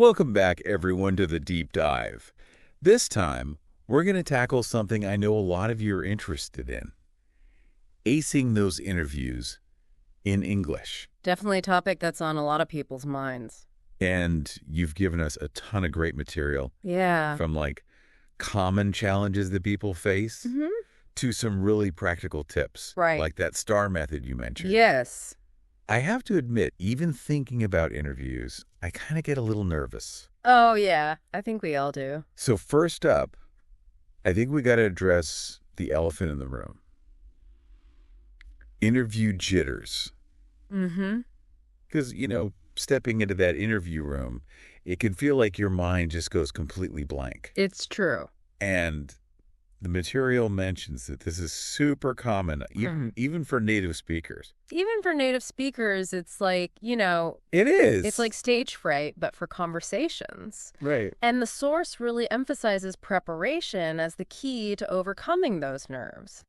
Welcome back, everyone, to the Deep Dive. This time, we're going to tackle something I know a lot of you are interested in. Acing those interviews in English. Definitely a topic that's on a lot of people's minds. And you've given us a ton of great material. Yeah. From common challenges that people face to some really practical tips. Right. Like that STAR method you mentioned. Yes. I have to admit, even thinking about interviews, I kind of get a little nervous. Oh, yeah. I think we all do. So first up, I think we got to address the elephant in the room. Interview jitters. Because, stepping into that interview room, it can feel like your mind just goes completely blank. It's true. And the material mentions that this is super common, even for native speakers. Even for native speakers, it's like, It is. it's like stage fright, but for conversations. Right. And the source really emphasizes preparation as the key to overcoming those nerves.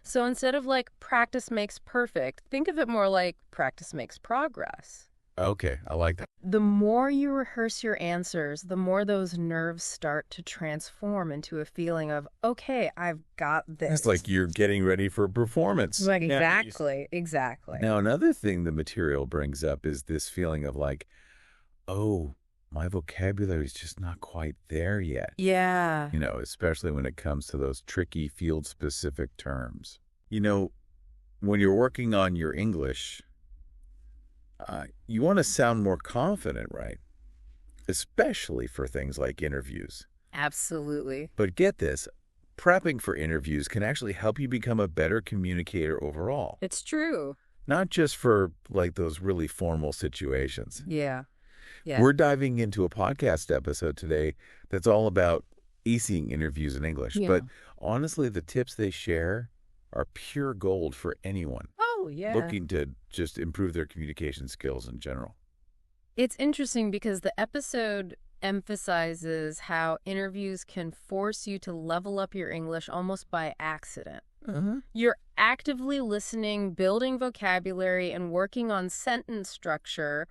So instead of practice makes perfect, think of it more like practice makes progress. Okay, I like that. The more you rehearse your answers, the more those nerves start to transform into a feeling of, okay, I've got this. It's like you're getting ready for a performance. Exactly. Now, another thing the material brings up is this feeling of oh, my vocabulary is just not quite there yet. Yeah. Especially when it comes to those tricky field-specific terms. When you're working on your English, you want to sound more confident, right? Especially for things like interviews. Absolutely. But get this, prepping for interviews can actually help you become a better communicator overall. It's true. Not just for those really formal situations. Yeah. We're diving into a podcast episode today that's all about acing interviews in English. Yeah. But honestly, the tips they share are pure gold for anyone looking to just improve their communication skills in general. It's interesting because the episode emphasizes how interviews can force you to level up your English almost by accident. You're actively listening, building vocabulary, and working on sentence structure,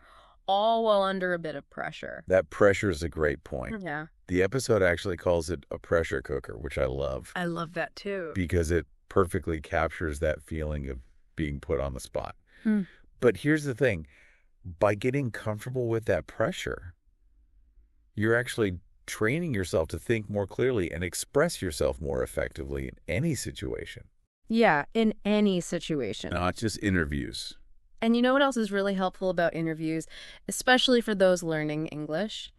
all while under a bit of pressure. That pressure is a great point. Yeah. The episode actually calls it a pressure cooker, which I love. I love that too. Because it perfectly captures that feeling of being put on the spot. But here's the thing. By getting comfortable with that pressure, you're actually training yourself to think more clearly and express yourself more effectively in any situation. Yeah, in any situation. Not just interviews. And you know what else is really helpful about interviews, especially for those learning English?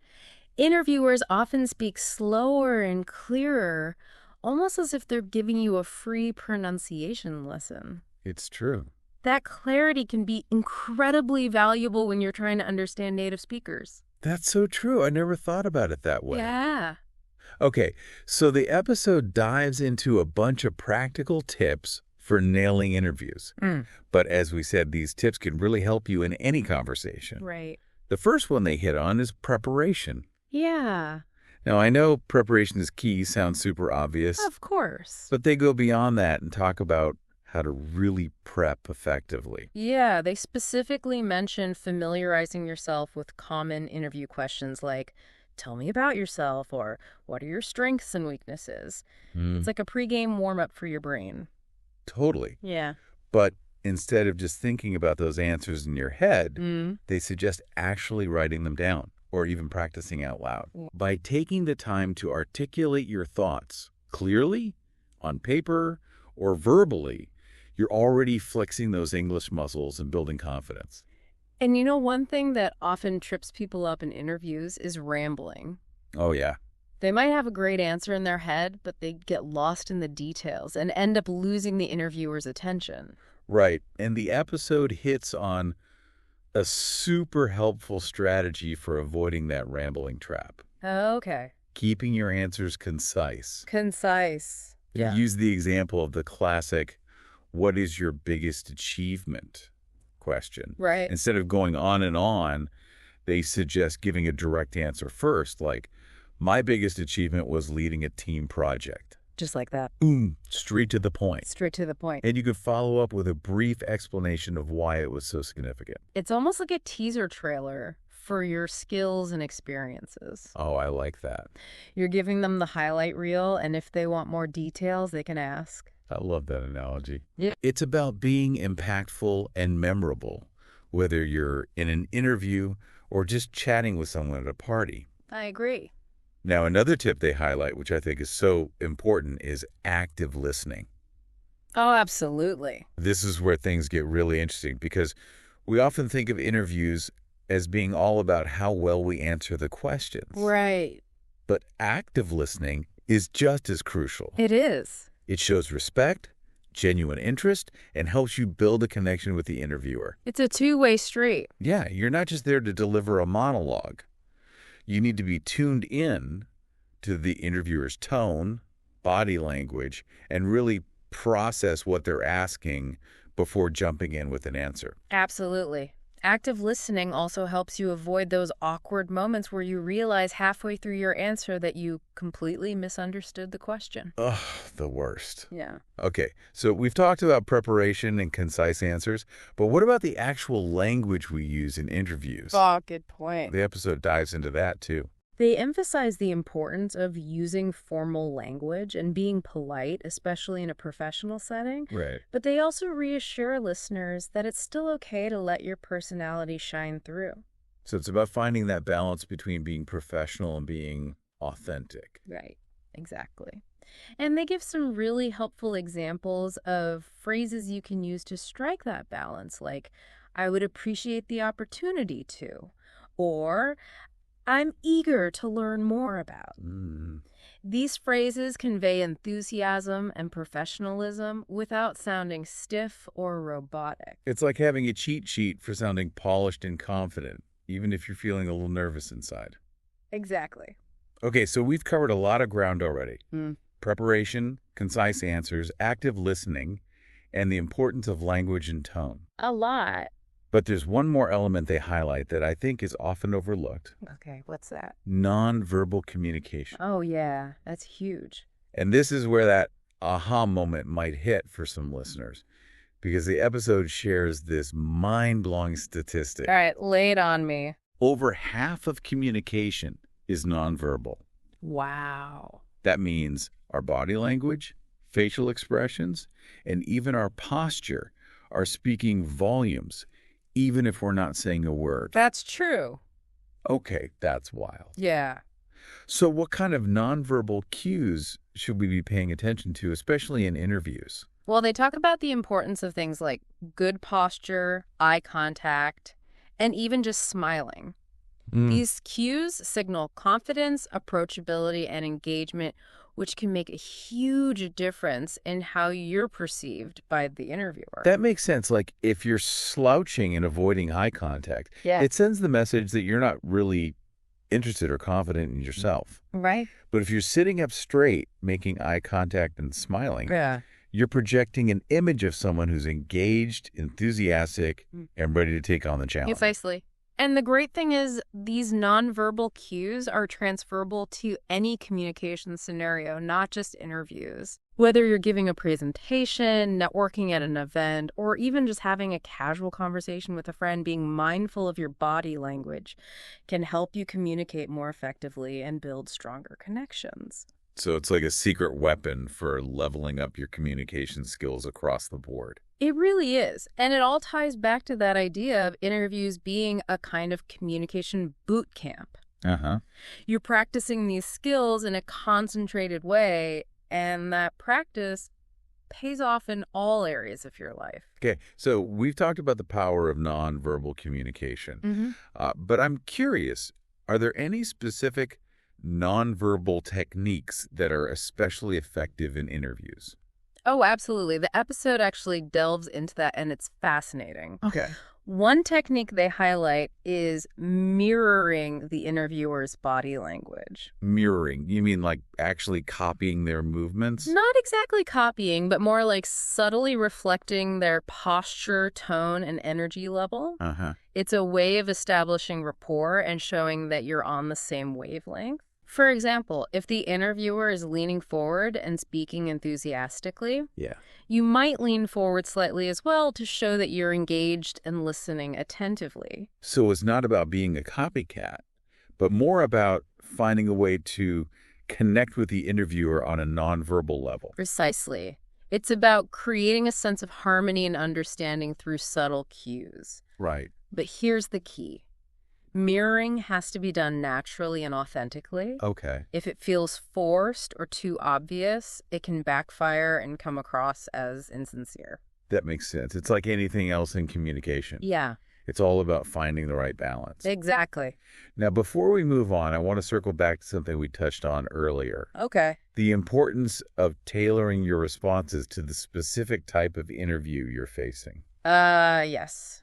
Interviewers often speak slower and clearer, almost as if they're giving you a free pronunciation lesson. It's true. That clarity can be incredibly valuable when you're trying to understand native speakers. That's so true. I never thought about it that way. Yeah. Okay, so the episode dives into a bunch of practical tips for nailing interviews. But as we said, these tips can really help you in any conversation. Right. The first one they hit on is preparation. Yeah. Now, I know preparation is key, sounds super obvious. Of course. But they go beyond that and talk about how to really prep effectively. Yeah, they specifically mention familiarizing yourself with common interview questions like, tell me about yourself, or what are your strengths and weaknesses? It's like a pregame warm-up for your brain. Totally. Yeah. But instead of just thinking about those answers in your head, they suggest actually writing them down or even practicing out loud. By taking the time to articulate your thoughts clearly, on paper, or verbally, you're already flexing those English muscles and building confidence. And one thing that often trips people up in interviews is rambling. Oh, yeah. They might have a great answer in their head, but they get lost in the details and end up losing the interviewer's attention. Right. And the episode hits on a super helpful strategy for avoiding that rambling trap. Okay. Keeping your answers concise. Concise. Yeah. Use the example of the classic, what is your biggest achievement question? Right. Instead of going on and on, they suggest giving a direct answer first, like, my biggest achievement was leading a team project. Just like that. Boom, straight to the point. Straight to the point. And you could follow up with a brief explanation of why it was so significant. It's almost like a teaser trailer for your skills and experiences. Oh, I like that. You're giving them the highlight reel, and if they want more details, they can ask. I love that analogy. Yeah. It's about being impactful and memorable, whether you're in an interview or just chatting with someone at a party. I agree. Now, another tip they highlight, which I think is so important, is active listening. Oh, absolutely. This is where things get really interesting because we often think of interviews as being all about how well we answer the questions. Right. But active listening is just as crucial. It is. It shows respect, genuine interest, and helps you build a connection with the interviewer. It's a two-way street. Yeah, you're not just there to deliver a monologue. You need to be tuned in to the interviewer's tone, body language, and really process what they're asking before jumping in with an answer. Absolutely. Active listening also helps you avoid those awkward moments where you realize halfway through your answer that you completely misunderstood the question. Ugh, the worst. Yeah. Okay, so we've talked about preparation and concise answers, but what about the actual language we use in interviews? Oh, good point. The episode dives into that, too. They emphasize the importance of using formal language and being polite, especially in a professional setting. Right. But they also reassure listeners that it's still okay to let your personality shine through. So it's about finding that balance between being professional and being authentic. Right. Exactly. And they give some really helpful examples of phrases you can use to strike that balance, like, I would appreciate the opportunity to, or I'm eager to learn more about. These phrases convey enthusiasm and professionalism without sounding stiff or robotic. It's like having a cheat sheet for sounding polished and confident, even if you're feeling a little nervous inside. Exactly. Okay, so we've covered a lot of ground already. Preparation, concise answers, active listening, and the importance of language and tone. A lot. But there's one more element they highlight that I think is often overlooked. Okay, what's that? Nonverbal communication. Oh, yeah, that's huge. And this is where that aha moment might hit for some listeners, because the episode shares this mind-blowing statistic. All right, lay it on me. Over half of communication is nonverbal. Wow. That means our body language, facial expressions, and even our posture are speaking volumes, even if we're not saying a word. That's true. Okay, that's wild. Yeah. So what kind of nonverbal cues should we be paying attention to, especially in interviews? Well, they talk about the importance of things like good posture, eye contact, and even just smiling. These cues signal confidence, approachability, and engagement, which can make a huge difference in how you're perceived by the interviewer. That makes sense. Like if you're slouching and avoiding eye contact, it sends the message that you're not really interested or confident in yourself. Right. But if you're sitting up straight, making eye contact and smiling, you're projecting an image of someone who's engaged, enthusiastic, and ready to take on the challenge. Precisely. And the great thing is these nonverbal cues are transferable to any communication scenario, not just interviews. Whether you're giving a presentation, networking at an event, or even just having a casual conversation with a friend, being mindful of your body language can help you communicate more effectively and build stronger connections. So it's like a secret weapon for leveling up your communication skills across the board. It really is. And it all ties back to that idea of interviews being a kind of communication boot camp. You're practicing these skills in a concentrated way, and that practice pays off in all areas of your life. Okay, so we've talked about the power of nonverbal communication, but I'm curious, are there any specific nonverbal techniques that are especially effective in interviews? Oh, absolutely. The episode actually delves into that, and it's fascinating. Okay. One technique they highlight is mirroring the interviewer's body language. Mirroring? You mean like actually copying their movements? Not exactly copying, but more like subtly reflecting their posture, tone, and energy level. It's a way of establishing rapport and showing that you're on the same wavelength. For example, if the interviewer is leaning forward and speaking enthusiastically, Yeah. you might lean forward slightly as well to show that you're engaged and listening attentively. So it's not about being a copycat, but more about finding a way to connect with the interviewer on a nonverbal level. Precisely. It's about creating a sense of harmony and understanding through subtle cues. Right. But here's the key. Mirroring has to be done naturally and authentically. Okay. If it feels forced or too obvious, it can backfire and come across as insincere. That makes sense. It's like anything else in communication. Yeah. It's all about finding the right balance. Exactly. Now, before we move on, I want to circle back to something we touched on earlier. Okay. The importance of tailoring your responses to the specific type of interview you're facing. Yes.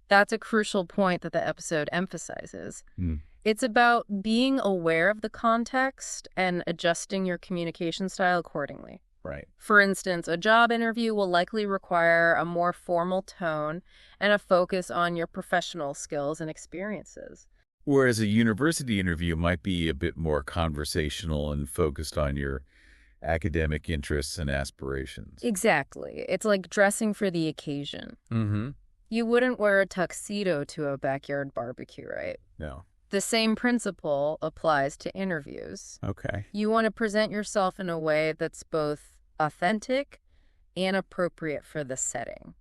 That's a crucial point that the episode emphasizes. It's about being aware of the context and adjusting your communication style accordingly. Right. For instance, a job interview will likely require a more formal tone and a focus on your professional skills and experiences. Whereas a university interview might be a bit more conversational and focused on your academic interests and aspirations. Exactly. It's like dressing for the occasion. Mm-hmm. You wouldn't wear a tuxedo to a backyard barbecue, right? No. The same principle applies to interviews. Okay. You want to present yourself in a way that's both authentic and appropriate for the setting.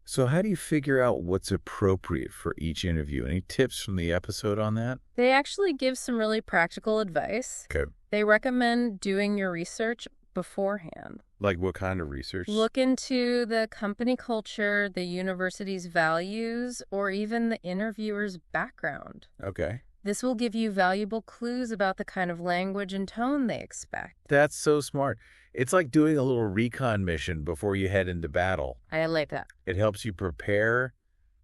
So how do you figure out what's appropriate for each interview? Any tips from the episode on that? They actually give some really practical advice. Okay. They recommend doing your research beforehand. Like what kind of research? Look into the company culture, the university's values, or even the interviewer's background. Okay. This will give you valuable clues about the kind of language and tone they expect. That's so smart. It's like doing a little recon mission before you head into battle. I like that. It helps you prepare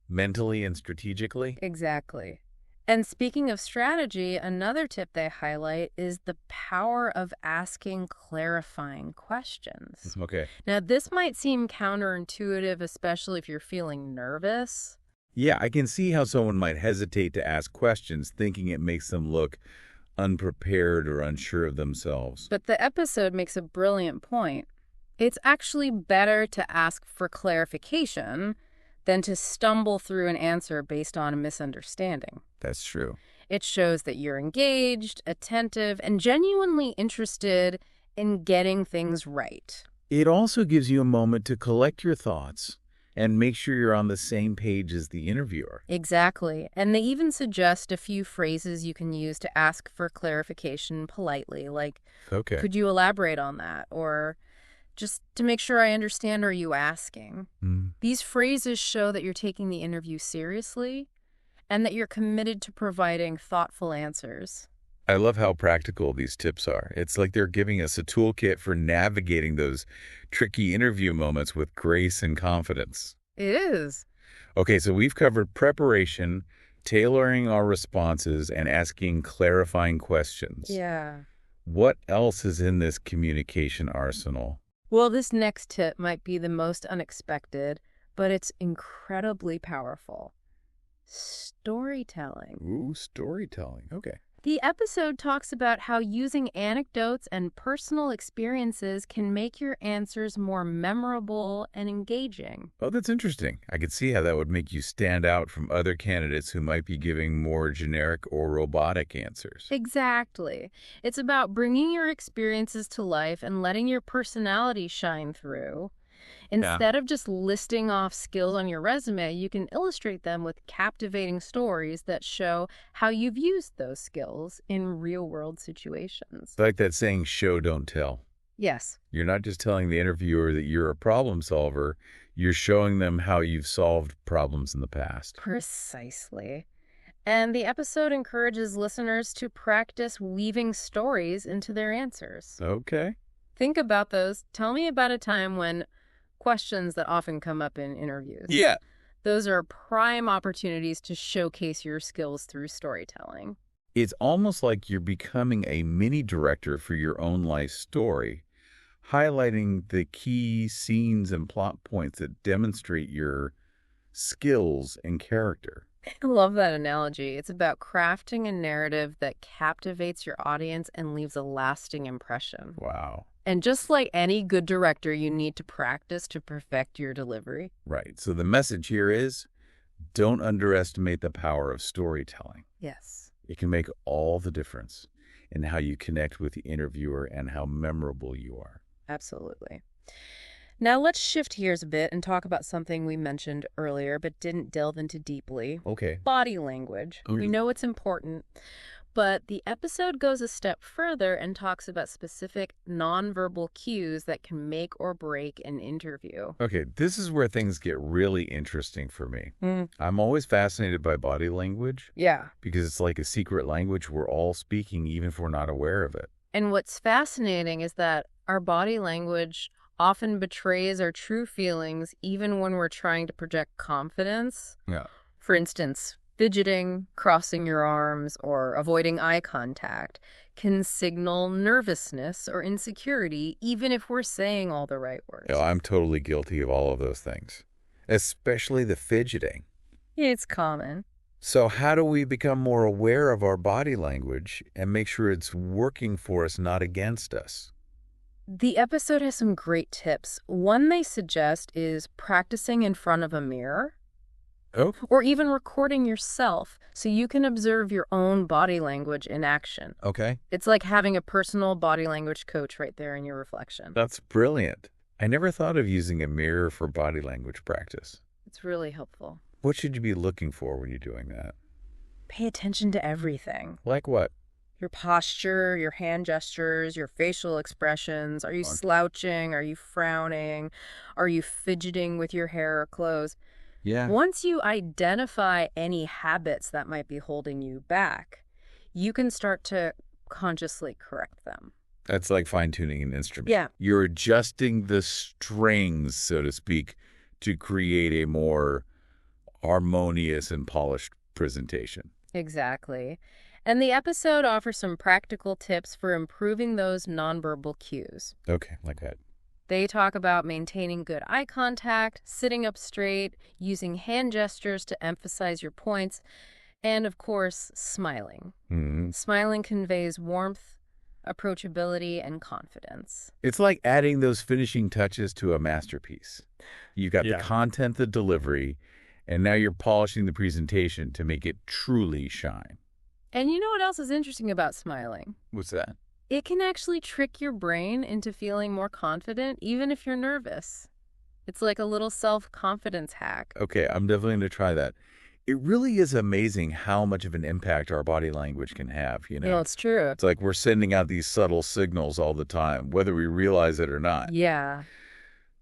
mentally and strategically. Exactly. And speaking of strategy, another tip they highlight is the power of asking clarifying questions. Okay. Now, this might seem counterintuitive, especially if you're feeling nervous. Yeah, I can see how someone might hesitate to ask questions, thinking it makes them look unprepared or unsure of themselves. But the episode makes a brilliant point. It's actually better to ask for clarification than to stumble through an answer based on a misunderstanding. That's true. It shows that you're engaged, attentive, and genuinely interested in getting things right. It also gives you a moment to collect your thoughts and make sure you're on the same page as the interviewer. Exactly. And they even suggest a few phrases you can use to ask for clarification politely, like, Okay. could you elaborate on that? Or just to make sure I understand, are you asking? These phrases show that you're taking the interview seriously and that you're committed to providing thoughtful answers. I love how practical these tips are. It's like they're giving us a toolkit for navigating those tricky interview moments with grace and confidence. It is. Okay, so we've covered preparation, tailoring our responses, and asking clarifying questions. Yeah. What else is in this communication arsenal? Well, this next tip might be the most unexpected, but it's incredibly powerful. Storytelling. Ooh, storytelling. Okay. The episode talks about how using anecdotes and personal experiences can make your answers more memorable and engaging. Oh, that's interesting. I could see how that would make you stand out from other candidates who might be giving more generic or robotic answers. Exactly. It's about bringing your experiences to life and letting your personality shine through. Instead of just listing off skills on your resume, you can illustrate them with captivating stories that show how you've used those skills in real-world situations. It's like that saying, show, don't tell. Yes. You're not just telling the interviewer that you're a problem solver, you're showing them how you've solved problems in the past. Precisely. And the episode encourages listeners to practice weaving stories into their answers. Okay. Think about those. Tell me about a time when questions that often come up in interviews. Yeah. Those are prime opportunities to showcase your skills through storytelling. It's almost like you're becoming a mini director for your own life story, highlighting the key scenes and plot points that demonstrate your skills and character. I love that analogy. It's about crafting a narrative that captivates your audience and leaves a lasting impression. Wow. And just like any good director, you need to practice to perfect your delivery. Right. So the message here is, don't underestimate the power of storytelling. Yes. It can make all the difference in how you connect with the interviewer and how memorable you are. Absolutely. Now let's shift gears a bit and talk about something we mentioned earlier but didn't delve into deeply. Okay. Body language. Okay. We know it's important, but the episode goes a step further and talks about specific nonverbal cues that can make or break an interview. Okay, this is where things get really interesting for me. I'm always fascinated by body language. Yeah. Because it's like a secret language we're all speaking even if we're not aware of it. And what's fascinating is that our body language often betrays our true feelings even when we're trying to project confidence. Yeah. For instance, fidgeting, crossing your arms, or avoiding eye contact can signal nervousness or insecurity even if we're saying all the right words. I'm totally guilty of all of those things, especially the fidgeting. It's common. So how do we become more aware of our body language and make sure it's working for us, not against us? The episode has some great tips. One they suggest is practicing in front of a mirror. Oh. Or even recording yourself so you can observe your own body language in action. Okay. It's like having a personal body language coach right there in your reflection. That's brilliant. I never thought of using a mirror for body language practice. It's really helpful. What should you be looking for when you're doing that? Pay attention to everything. Like what? Your posture, your hand gestures, your facial expressions. Are you slouching? Are you frowning? Are you fidgeting with your hair or clothes? Yeah. Once you identify any habits that might be holding you back, you can start to consciously correct them. That's like fine-tuning an instrument. Yeah. You're adjusting the strings, so to speak, to create a more harmonious and polished presentation. Exactly. And the episode offers some practical tips for improving those nonverbal cues. Okay, like that. They talk about maintaining good eye contact, sitting up straight, using hand gestures to emphasize your points, and, of course, smiling. Mm-hmm. Smiling conveys warmth, approachability, and confidence. It's like adding those finishing touches to a masterpiece. You've got the content, the delivery, and now you're polishing the presentation to make it truly shine. And you know what else is interesting about smiling? What's that? It can actually trick your brain into feeling more confident, even if you're nervous. It's like a little self-confidence hack. Okay, I'm definitely going to try that. It really is amazing how much of an impact our body language can have, you know? No, it's true. It's like we're sending out these subtle signals all the time, whether we realize it or not. Yeah.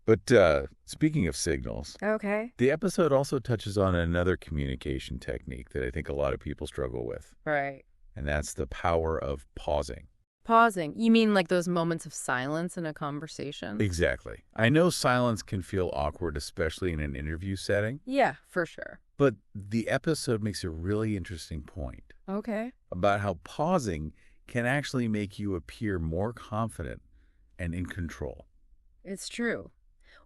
But speaking of signals, Okay. the episode also touches on another communication technique that I think a lot of people struggle with. Right. And that's the power of pausing. Pausing. You mean like those moments of silence in a conversation? Exactly. I know silence can feel awkward, especially in an interview setting. Yeah, for sure. But the episode makes a really interesting point Okay. about how pausing can actually make you appear more confident and in control. It's true.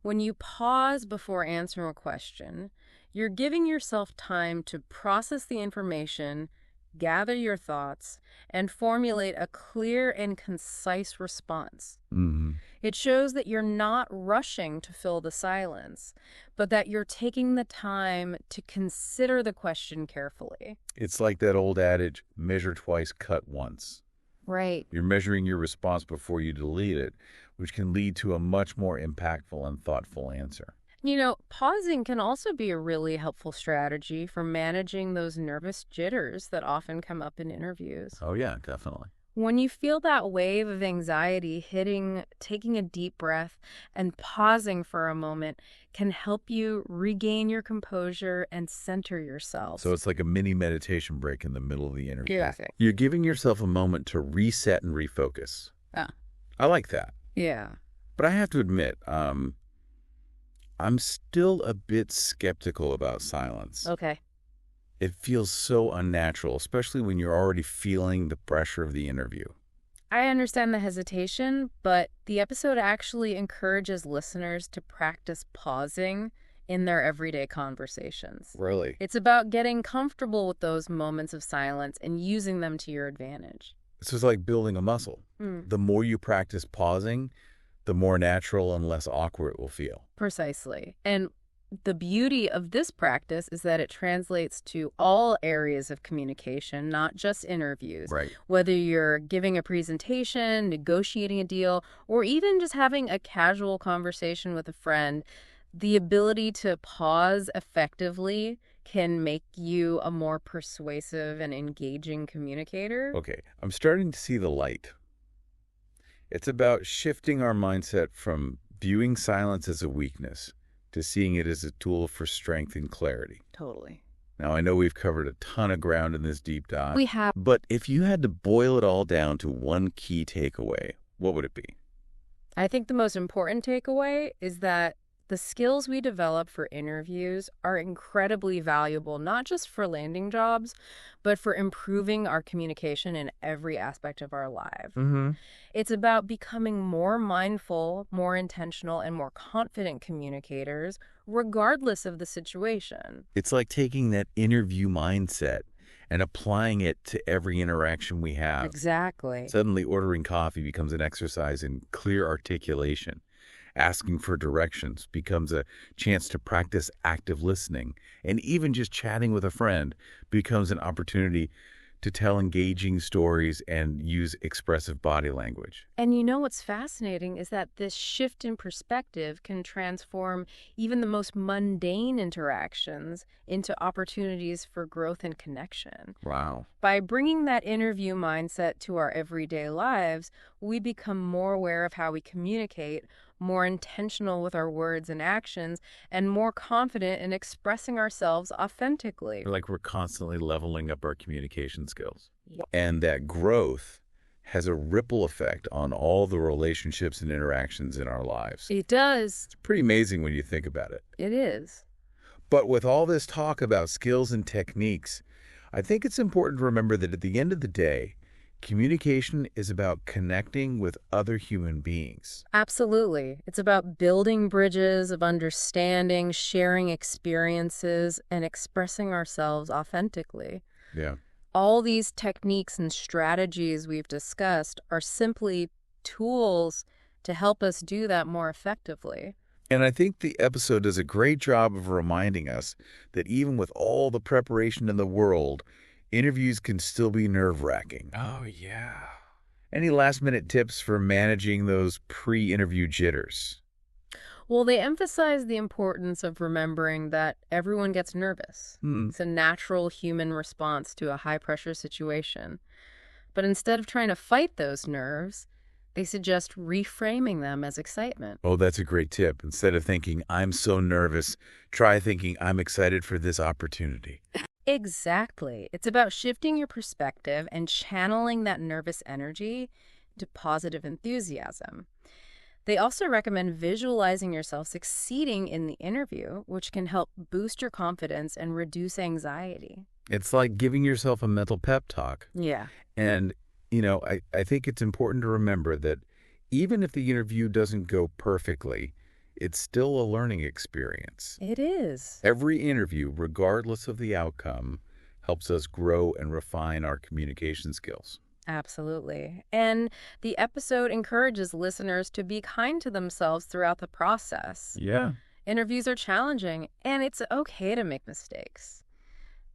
When you pause before answering a question, you're giving yourself time to process the information, gather your thoughts, and formulate a clear and concise response. Mm-hmm. It shows that you're not rushing to fill the silence, but that you're taking the time to consider the question carefully. It's like that old adage, measure twice, cut once. Right. You're measuring your response before you delete it, which can lead to a much more impactful and thoughtful answer. You know, pausing can also be a really helpful strategy for managing those nervous jitters that often come up in interviews. Oh, yeah, definitely. When you feel that wave of anxiety hitting, taking a deep breath and pausing for a moment can help you regain your composure and center yourself. So it's like a mini meditation break in the middle of the interview. Yeah. You're giving yourself a moment to reset and refocus. I like that. Yeah. But I have to admit, I'm still a bit skeptical about silence. Okay. It feels so unnatural, especially when you're already feeling the pressure of the interview. I understand the hesitation, but the episode actually encourages listeners to practice pausing in their everyday conversations. Really? It's about getting comfortable with those moments of silence and using them to your advantage. So it's like building a muscle. The more you practice pausing, the more natural and less awkward it will feel. Precisely. And the beauty of this practice is that it translates to all areas of communication, not just interviews. Right. Whether you're giving a presentation, negotiating a deal, or even just having a casual conversation with a friend, the ability to pause effectively can make you a more persuasive and engaging communicator. Okay, I'm starting to see the light. It's about shifting our mindset from viewing silence as a weakness to seeing it as a tool for strength and clarity. Totally. Now, I know we've covered a ton of ground in this deep dive. We have. But if you had to boil it all down to one key takeaway, what would it be? I think the most important takeaway is that the skills we develop for interviews are incredibly valuable, not just for landing jobs, but for improving our communication in every aspect of our lives. It's about becoming more mindful, more intentional, and more confident communicators, regardless of the situation. It's like taking that interview mindset and applying it to every interaction we have. Exactly. Suddenly, ordering coffee becomes an exercise in clear articulation. Asking for directions becomes a chance to practice active listening. And even just chatting with a friend becomes an opportunity to tell engaging stories and use expressive body language. And you know what's fascinating is that this shift in perspective can transform even the most mundane interactions into opportunities for growth and connection. Wow. By bringing that interview mindset to our everyday lives, we become more aware of how we communicate, more intentional with our words and actions, and more confident in expressing ourselves authentically. Like we're constantly leveling up our communication skills. Yeah. And that growth has a ripple effect on all the relationships and interactions in our lives. It does. It's pretty amazing when you think about it. It is. But with all this talk about skills and techniques, I think it's important to remember that at the end of the day, communication is about connecting with other human beings. Absolutely. It's about building bridges of understanding, sharing experiences, and expressing ourselves authentically. Yeah. All these techniques and strategies we've discussed are simply tools to help us do that more effectively. And I think the episode does a great job of reminding us that even with all the preparation in the world, interviews can still be nerve-wracking. Oh, yeah. Any last-minute tips for managing those pre-interview jitters? Well, they emphasize the importance of remembering that everyone gets nervous. It's a natural human response to a high-pressure situation. But instead of trying to fight those nerves, they suggest reframing them as excitement. Oh, that's a great tip. Instead of thinking, I'm so nervous, try thinking, I'm excited for this opportunity. Exactly. It's about shifting your perspective and channeling that nervous energy to positive enthusiasm. They also recommend visualizing yourself succeeding in the interview, which can help boost your confidence and reduce anxiety. It's like giving yourself a mental pep talk. Yeah. And, I think it's important to remember that even if the interview doesn't go perfectly, it's still a learning experience. It is. Every interview, regardless of the outcome, helps us grow and refine our communication skills. Absolutely. And the episode encourages listeners to be kind to themselves throughout the process. Yeah. Interviews are challenging, and it's okay to make mistakes.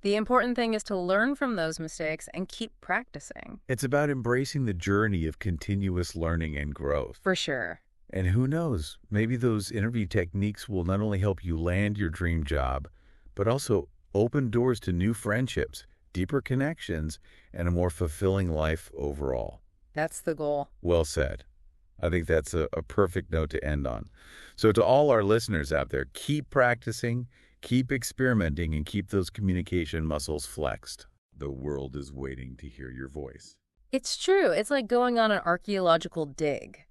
The important thing is to learn from those mistakes and keep practicing. It's about embracing the journey of continuous learning and growth. For sure. And who knows, maybe those interview techniques will not only help you land your dream job, but also open doors to new friendships, deeper connections, and a more fulfilling life overall. That's the goal. Well said. I think that's a perfect note to end on. So to all our listeners out there, keep practicing, keep experimenting, and keep those communication muscles flexed. The world is waiting to hear your voice. It's true. It's like going on an archaeological dig.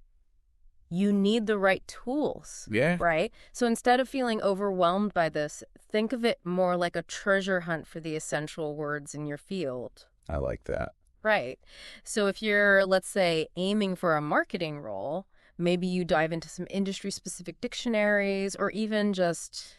You need the right tools. Yeah. Right? So instead of feeling overwhelmed by this, think of it more like a treasure hunt for the essential words in your field. I like that. Right. So if you're, let's say, aiming for a marketing role, maybe you dive into some industry-specific dictionaries or even just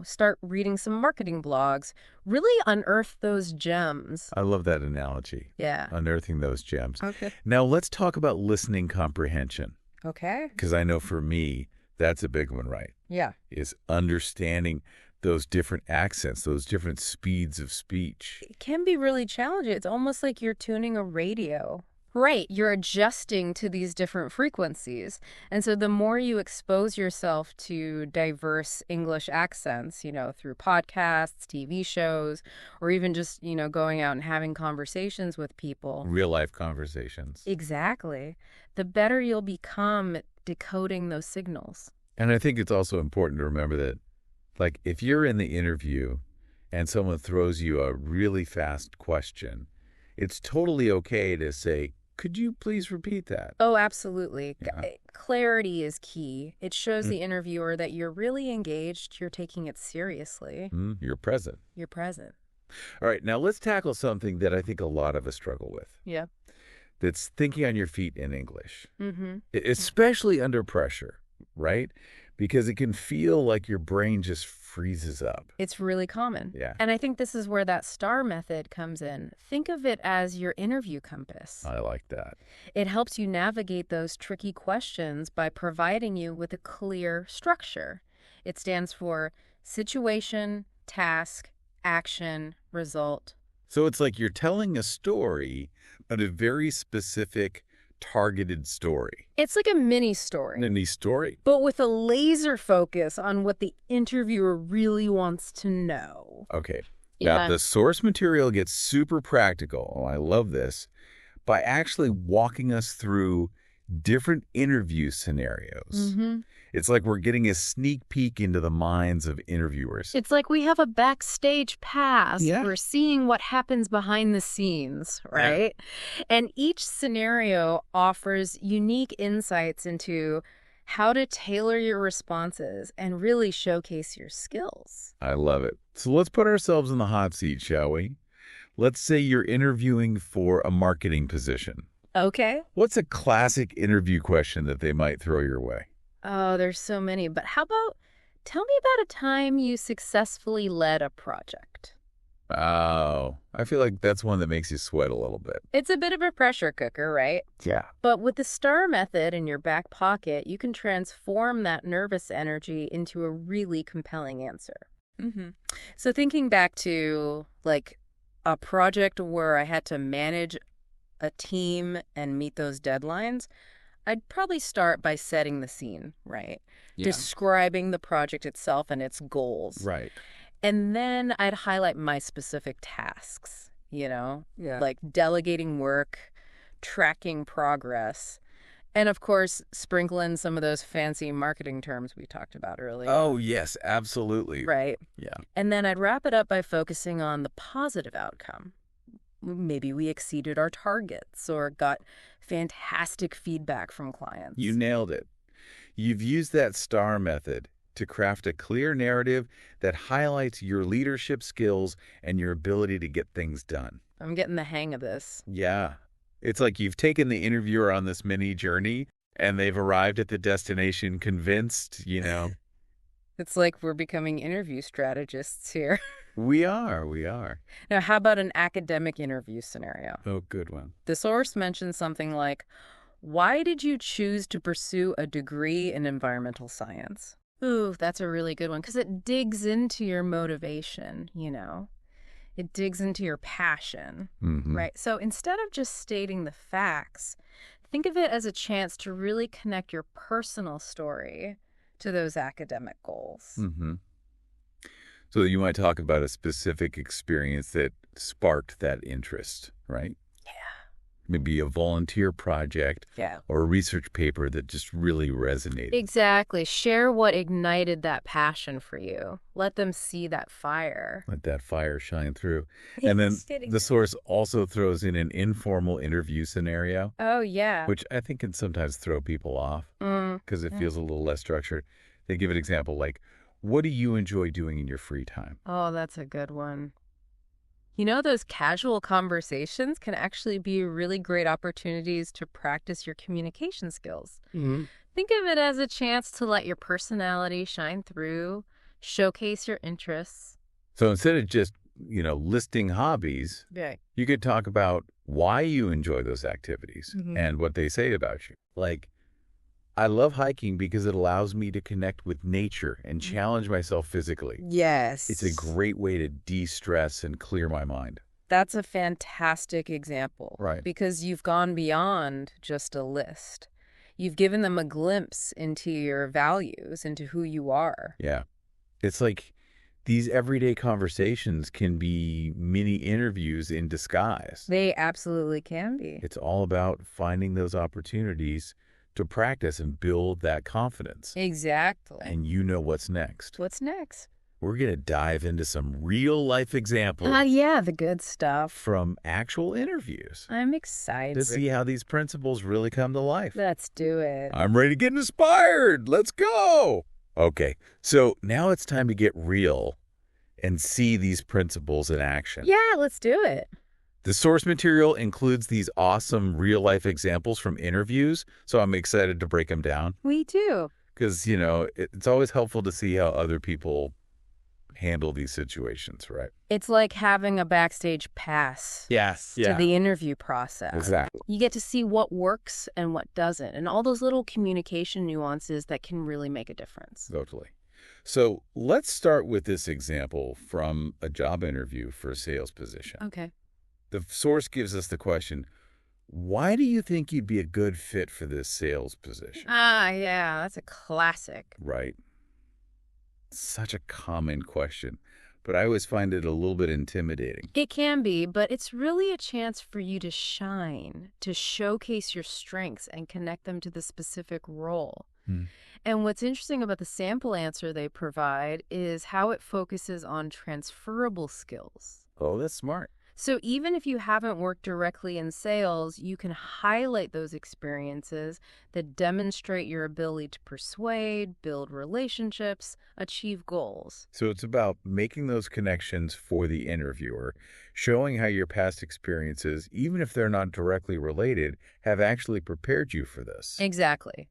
Start reading some marketing blogs. Really unearth those gems. I love that analogy. Yeah. Unearthing those gems. Okay. Now, let's talk about listening comprehension. Okay. Because I know for me, that's a big one, right? Yeah. Is understanding those different accents, those different speeds of speech. It can be really challenging. It's almost like you're tuning a radio. Right. You're adjusting to these different frequencies. And so the more you expose yourself to diverse English accents, through podcasts, TV shows, or even just, going out and having conversations with people. Real life conversations. Exactly. The better you'll become at decoding those signals. And I think it's also important to remember that, like, if you're in the interview and someone throws you a really fast question, it's totally okay to say, could you please repeat that? Oh, absolutely. Yeah. Clarity is key. It shows the interviewer that you're really engaged, you're taking it seriously. You're present. You're present. All right, now let's tackle something that I think a lot of us struggle with. Yeah. That's thinking on your feet in English, Mm-hmm. especially under pressure, right? Because it can feel like your brain just freezes up. It's really common. Yeah. And I think this is where that STAR method comes in. Think of it as your interview compass. I like that. It helps you navigate those tricky questions by providing you with a clear structure. It stands for situation, task, action, result. So it's like you're telling a story, but a very specific, targeted story. It's like a mini story. Mini story. But with a laser focus on what the interviewer really wants to know. Okay. Yeah. Now, the source material gets super practical. Oh, I love this. By actually walking us through different interview scenarios. Mm-hmm. It's like we're getting a sneak peek into the minds of interviewers. It's like we have a backstage pass. Yeah. We're seeing what happens behind the scenes, right? Yeah. And each scenario offers unique insights into how to tailor your responses and really showcase your skills. I love it. So let's put ourselves in the hot seat, shall we? Let's say you're interviewing for a marketing position. Okay. What's a classic interview question that they might throw your way? Oh, there's so many. But how about, tell me about a time you successfully led a project. Oh, I feel like that's one that makes you sweat a little bit. It's a bit of a pressure cooker, right? Yeah. But with the STAR method in your back pocket, you can transform that nervous energy into a really compelling answer. Mm-hmm. So thinking back to, like, a project where I had to manage a team and meet those deadlines, I'd probably start by setting the scene, right? Yeah. Describing the project itself and its goals. Right. And then I'd highlight my specific tasks, like delegating work, tracking progress, and of course, sprinkle in some of those fancy marketing terms we talked about earlier. Oh, yes, absolutely. Right. Yeah. And then I'd wrap it up by focusing on the positive outcome. Maybe we exceeded our targets or got fantastic feedback from clients. You nailed it. You've used that STAR method to craft a clear narrative that highlights your leadership skills and your ability to get things done. I'm getting the hang of this. Yeah. It's like you've taken the interviewer on this mini journey and they've arrived at the destination convinced, It's like we're becoming interview strategists here. We are. Now, how about an academic interview scenario? Oh, good one. The source mentions something like, why did you choose to pursue a degree in environmental science? Ooh, that's a really good one because it digs into your motivation, It digs into your passion, right? So instead of just stating the facts, think of it as a chance to really connect your personal story to those academic goals. Mm-hmm. So you might talk about a specific experience that sparked that interest, right? Yeah. Maybe a volunteer project or a research paper that just really resonated. Exactly. Share what ignited that passion for you. Let them see that fire. Let that fire shine through. And then the source also throws in an informal interview scenario. Oh, yeah. Which I think can sometimes throw people off because it feels a little less structured. They give an example like, what do you enjoy doing in your free time? Oh, that's a good one. Those casual conversations can actually be really great opportunities to practice your communication skills. Mm-hmm. Think of it as a chance to let your personality shine through, Showcase your interests. So instead of just, listing hobbies, you could talk about why you enjoy those activities and what they say about you. Like, I love hiking because it allows me to connect with nature and challenge myself physically. Yes. It's a great way to de-stress and clear my mind. That's a fantastic example. Right. Because you've gone beyond just a list. You've given them a glimpse into your values, into who you are. Yeah. It's like these everyday conversations can be mini interviews in disguise. They absolutely can be. It's all about finding those opportunities to practice and build that confidence. Exactly. And you know what's next. What's next? We're going to dive into some real-life examples. Yeah, the good stuff. From actual interviews. I'm excited. To see how these principles really come to life. Let's do it. I'm ready to get inspired. Let's go. Okay, so now it's time to get real and see these principles in action. Yeah, let's do it. The source material includes these awesome real-life examples from interviews, so I'm excited to break them down. Me too. Because, it's always helpful to see how other people handle these situations, right? It's like having a backstage pass to the interview process. Exactly. You get to see what works and what doesn't, and all those little communication nuances that can really make a difference. Totally. So let's start with this example from a job interview for a sales position. Okay. The source gives us the question, why do you think you'd be a good fit for this sales position? Yeah, that's a classic. Right. Such a common question, but I always find it a little bit intimidating. It can be, but it's really a chance for you to shine, to showcase your strengths and connect them to the specific role. And what's interesting about the sample answer they provide is how it focuses on transferable skills. Oh, that's smart. So even if you haven't worked directly in sales, you can highlight those experiences that demonstrate your ability to persuade, build relationships, achieve goals. So it's about making those connections for the interviewer, showing how your past experiences, even if they're not directly related, have actually prepared you for this. Exactly.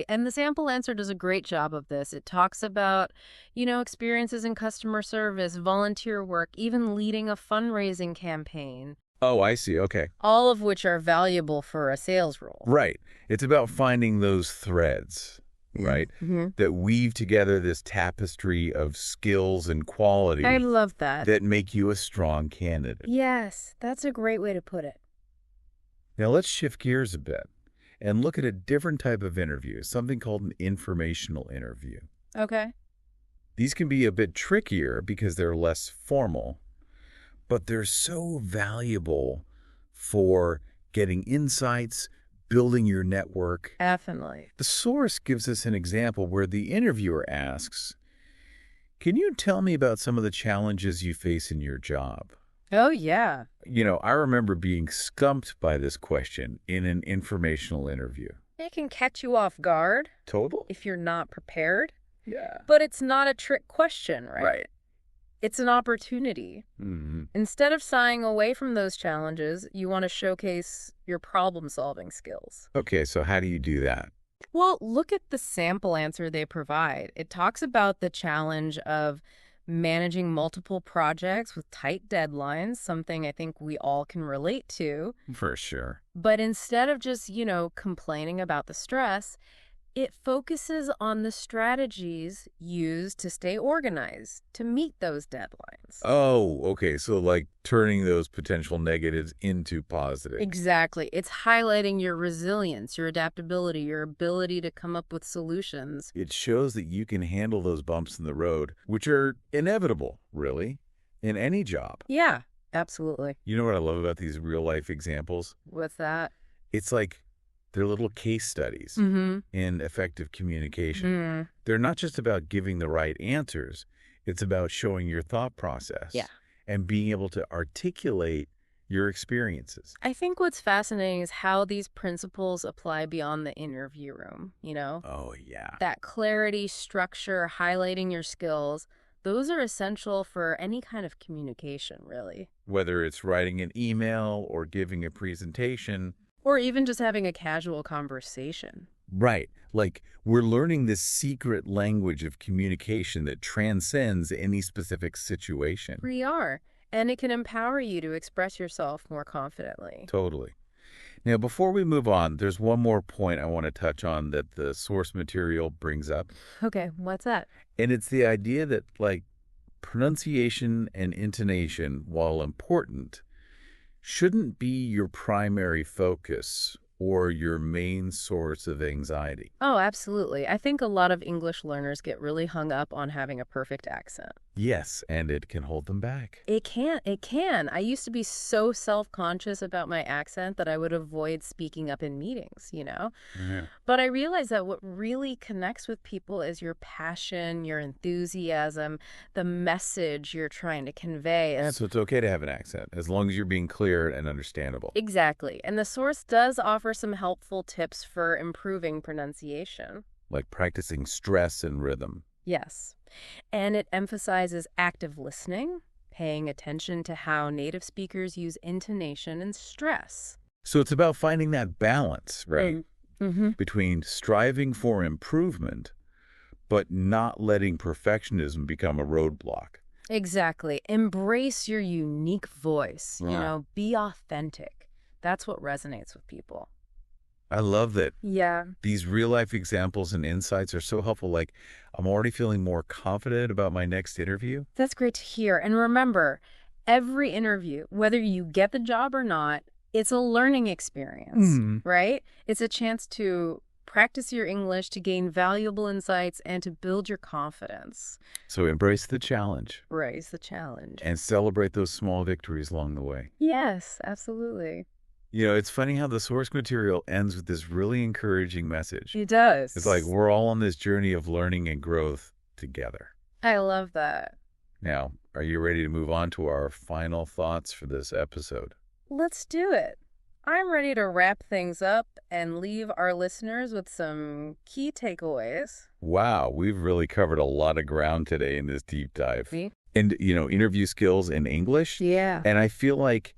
And the sample answer does a great job of this. It talks about, experiences in customer service, volunteer work, even leading a fundraising campaign. Oh, I see. Okay. All of which are valuable for a sales role. Right. It's about finding those threads, right, that weave together this tapestry of skills and qualities. I love that. That make you a strong candidate. Yes, that's a great way to put it. Now let's shift gears a bit and look at a different type of interview, something called an informational interview. Okay. These can be a bit trickier because they're less formal, but they're so valuable for getting insights, building your network. Definitely. The source gives us an example where the interviewer asks, "Can you tell me about some of the challenges you face in your job?" Oh, yeah. I remember being stumped by this question in an informational interview. It can catch you off guard. Total? If you're not prepared. Yeah. But it's not a trick question, right? Right. It's an opportunity. Instead of shying away from those challenges, you want to showcase your problem-solving skills. Okay, so how do you do that? Well, look at the sample answer they provide. It talks about the challenge of managing multiple projects with tight deadlines, something I think we all can relate to. For sure. But instead of just, complaining about the stress, it focuses on the strategies used to stay organized, to meet those deadlines. Oh, okay. So like turning those potential negatives into positive. Exactly. It's highlighting your resilience, your adaptability, your ability to come up with solutions. It shows that you can handle those bumps in the road, which are inevitable, really, in any job. Yeah, absolutely. You know what I love about these real life examples? What's that? It's like they're little case studies in effective communication. They're not just about giving the right answers. It's about showing your thought process and being able to articulate your experiences. I think what's fascinating is how these principles apply beyond the interview room, Oh, yeah. That clarity, structure, highlighting your skills, those are essential for any kind of communication, really. Whether it's writing an email or giving a presentation. Or even just having a casual conversation. Right. Like, we're learning this secret language of communication that transcends any specific situation. We are. And it can empower you to express yourself more confidently. Totally. Now, before we move on, there's one more point I want to touch on that the source material brings up. Okay, what's that? And it's the idea that, like, pronunciation and intonation, while important, shouldn't be your primary focus or your main source of anxiety. Oh, absolutely. I think a lot of English learners get really hung up on having a perfect accent. Yes, and it can hold them back. It can. I used to be so self-conscious about my accent that I would avoid speaking up in meetings, Yeah. But I realized that what really connects with people is your passion, your enthusiasm, the message you're trying to convey. And So it's okay to have an accent, as long as you're being clear and understandable. exactly. And the source does offer some helpful tips for improving pronunciation. Like practicing stress and rhythm. Yes. And it emphasizes active listening, paying attention to how native speakers use intonation and stress. So it's about finding that balance, right? Mm-hmm. Between striving for improvement, but not letting perfectionism become a roadblock. Exactly. Embrace your unique voice. Be authentic. That's what resonates with people. I love that. Yeah. These real-life examples and insights are so helpful. Like, I'm already feeling more confident about my next interview. That's great to hear. And remember, every interview, whether you get the job or not, it's a learning experience, right? It's a chance to practice your English, to gain valuable insights, and to build your confidence. So embrace the challenge. Raise the challenge. And celebrate those small victories along the way. Yes, absolutely. It's funny how the source material ends with this really encouraging message. It does. It's like we're all on this journey of learning and growth together. I love that. Now, are you ready to move on to our final thoughts for this episode? Let's do it. I'm ready to wrap things up and leave our listeners with some key takeaways. Wow, we've really covered a lot of ground today in this deep dive. Me? And, interview skills in English. Yeah. And I feel like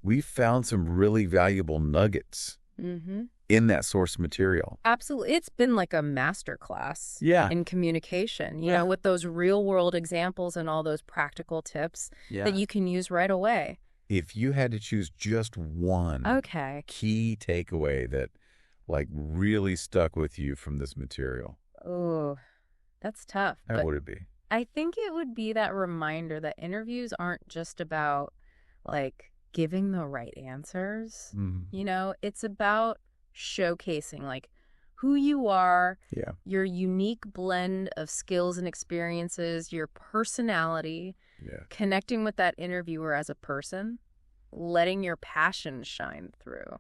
we found some really valuable nuggets in that source material. Absolutely. It's been like a masterclass in communication, with those real-world examples and all those practical tips that you can use right away. If you had to choose just one key takeaway that, like, really stuck with you from this material. Oh, that's tough. What would it be? I think it would be that reminder that interviews aren't just about, like, giving the right answers. It's about showcasing, like, who you are, your unique blend of skills and experiences, your personality, connecting with that interviewer as a person, letting your passion shine through.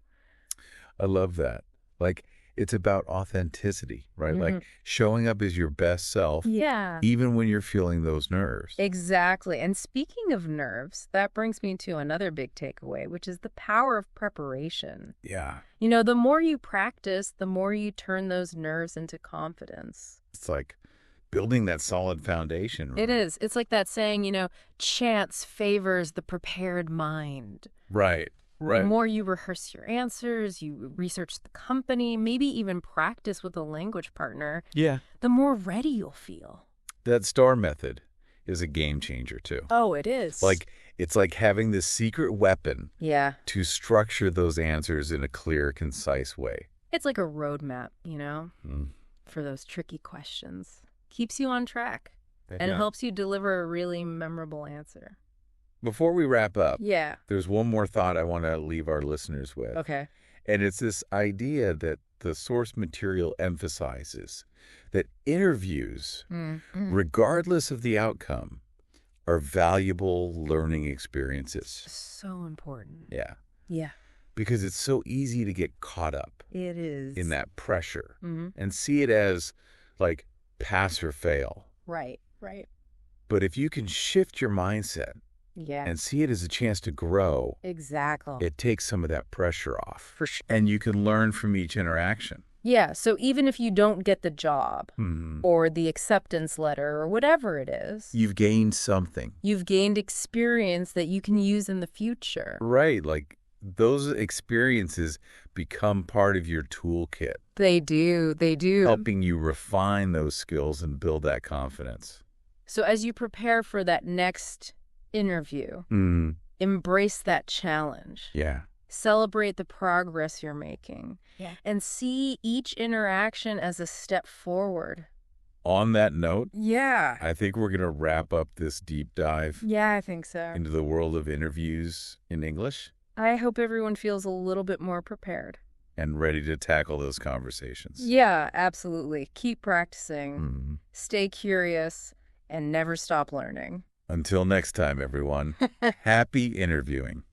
I love that. Like, it's about authenticity, right? Like showing up as your best self, even when you're feeling those nerves. Exactly. And speaking of nerves, that brings me to another big takeaway, which is the power of preparation. Yeah. The more you practice, the more you turn those nerves into confidence. It's like building that solid foundation. Right? It is. It's like that saying, chance favors the prepared mind. Right. Right. The more you rehearse your answers, you research the company, maybe even practice with a language partner, the more ready you'll feel. That STAR method is a game changer, too. Oh, it is. It's like having this secret weapon to structure those answers in a clear, concise way. It's like a roadmap, for those tricky questions. Keeps you on track and helps you deliver a really memorable answer. Before we wrap up, there's one more thought I want to leave our listeners with. Okay. And it's this idea that the source material emphasizes that interviews, regardless of the outcome, are valuable learning experiences. So important. Yeah. Yeah. Because it's so easy to get caught up. It is. In that pressure and see it as like pass or fail. Right. But if you can shift your mindset and see it as a chance to grow, exactly, it takes some of that pressure off. For sure. And you can learn from each interaction. Yeah, so even if you don't get the job or the acceptance letter or whatever it is, you've gained something. You've gained experience that you can use in the future. Right, like those experiences become part of your toolkit. They do. They do. Helping you refine those skills and build that confidence. So as you prepare for that next interview, embrace that challenge. Yeah. Celebrate the progress you're making. Yeah. And see each interaction as a step forward. On that note, yeah, I think we're going to wrap up this deep dive. Yeah, I think so. Into the world of interviews in English. I hope everyone feels a little bit more prepared. And ready to tackle those conversations. Yeah, absolutely. Keep practicing. Stay curious, and never stop learning. Until next time, everyone. Happy interviewing.